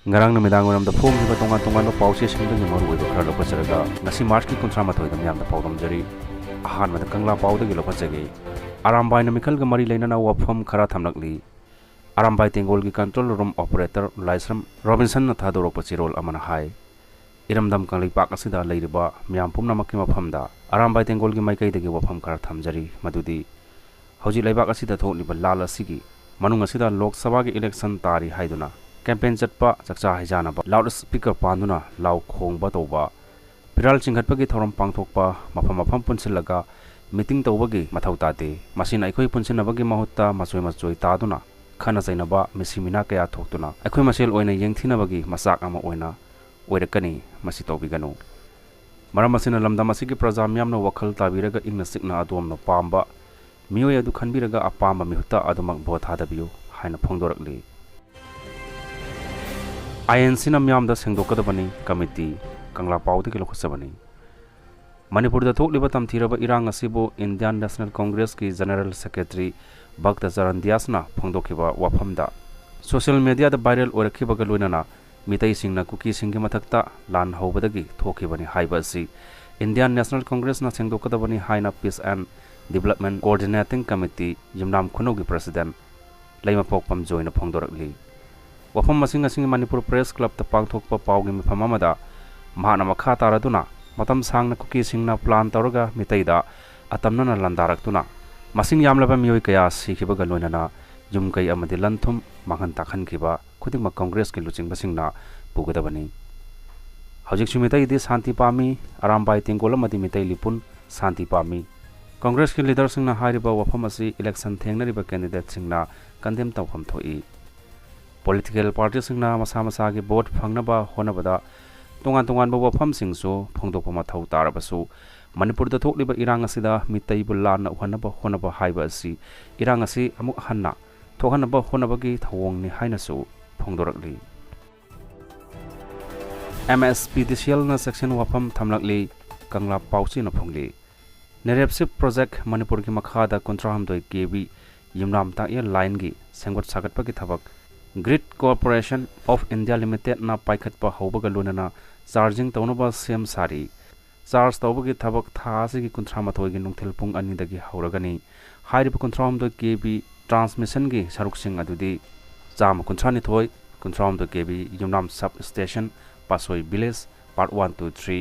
ngarang namidang waram da phom ni batonga tonga no pause sing da maru oi bakra lo pacharaga ngasi march ki kuntra mathoi da myam da pawdam jari ahan ma da kangla paw da gi lo pachage arambai na mikal ga mari leina na wafam khara thamlakli arambai tengol gi control room operator laisram robinson na thadorok pachirol amana hai iramdam kangli pak asida leiriba myam pumna makki mafam da arambai tengol gi maikai da gi wafam khara thamjari madudi hoji leibak asida thokni ba lal asigi manung asida lok sabha gi election tari haiduna campaign chatpa chakcha haijana ba loud speaker panduna law khongba toba piral chinghatpa gi thoram pangthokpa mafam punsilaga meeting tawbagi mathau tate masina aikhoi punsinabagi mahutta masoi taduna khana zainaba misimina kaya thoktuna aikhoi masel oina yengthinabagi masak ama oina oirakani masi tobiganu maram masina lamdam asigi praja myamna wakhal tabiraga ingna sikna adomna pamba mioi adu khanbiraga apamba mihutta adumak botha dabiyu haina phongdorakli INC na myam da sengdokadabani committee kangla pawdi ki lokhsabani manipur da thokliba tamthiraba irang asibo Indian National Congress ki General Secretary Bhakta Charan Diasna phongdokhiba wafamda social media da viral orakhiba ga loinana mitai singna kuki singi mathakta lan hobadagi thokhibani haiba si Indian National Congress na sengdokadabani haina Peace and Development Coordinating Committee Yumnam Khunogi President Laima Pokpam join phongdorakli wafam masing asing Manipur Press Club ta pangthokpa pawgi mifam amada mahana makha taraduna matam sangna kuki singna plan tawraga mitaida atamna na landarak tuna masing yamlaba mioi kaya sikhiba galoinana jumkai amadi lanthum mahan takhan khiba khuding ma Congress ki luching basingna pugadabani hojik sumitai di shanti pami arambai tingol amadi mitai lipun shanti pami Congress ki leader singna hariba wafam asi election thengnariba candidate singna condemn tawham thoi political parties singna masa gi vote phangnaba honabada tongan ba wafam singsu phongdokpa mathau tarabasu manipur da thokliba irang asida mitai bulan honaba haiba asi irang asi amuk hanna thohanaba honabagi thawong ni hainasu phongdorakli MSPDCL na section wafam thamlakli kangla pauchi na phongli nerepsip project manipur ki makha da kontraham doi kb yumram ta ya line gi senggot sagatpa ki thabak Grid Corporation of India Limited na paikhatpa haubaga lunana charging taunaba sem sari charge tawbagi thabak thasi gi kunthra mathoi gi nungthil pung ani dagi hauragani hairiba kunthram do kb transmission gi saruksing adudi jam kunthra ni thoi kunthram do kb yumnam sub station pasoi village part 1 to 3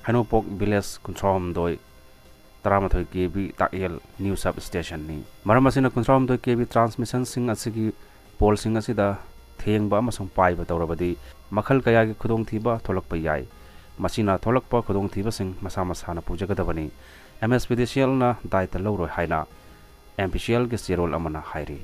hanopok village kunthram doi taramathoi kb takel new sub station ni maramasina kunthram do kb transmission sing asigi Paul Singh asida thengba amasung paiba tawrabadi makhal kaya gi khudong thiba tholakpa yai masina tholakpa khudong thiba sing masa na pujagadabani MSPDCL na daita lawroi haina MPCL ge serol amana hairi